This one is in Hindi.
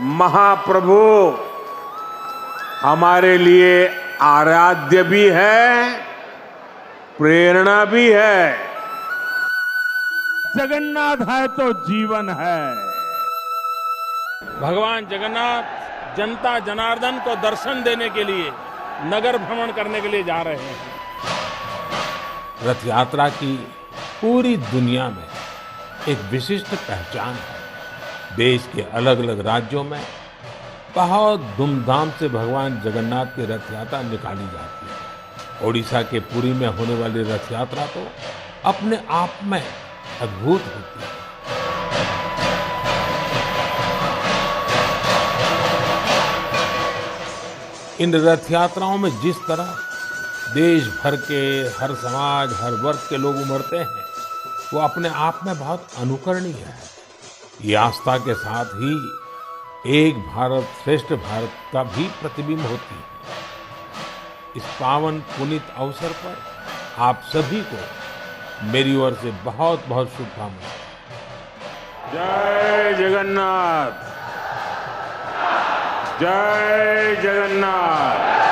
महाप्रभु हमारे लिए आराध्य भी है, प्रेरणा भी है। जगन्नाथ है तो जीवन है। भगवान जगन्नाथ जनता जनार्दन को दर्शन देने के लिए नगर भ्रमण करने के लिए जा रहे हैं। रथ यात्रा की पूरी दुनिया में एक विशिष्ट पहचान है। देश के अलग अलग राज्यों में बहुत धूमधाम से भगवान जगन्नाथ की रथ यात्रा निकाली जाती है। ओडिशा के पुरी में होने वाली रथ यात्रा तो अपने आप में अद्भुत होती है। इन रथ यात्राओं में जिस तरह देश भर के हर समाज, हर वर्ग के लोग उमड़ते हैं, वो अपने आप में बहुत अनुकरणीय है। ये आस्था के साथ ही एक भारत श्रेष्ठ भारत का भी प्रतिबिंब होती है। इस पावन पुनीत अवसर पर आप सभी को मेरी ओर से बहुत बहुत शुभकामनाएं। जय जगन्नाथ, जय जगन्नाथ।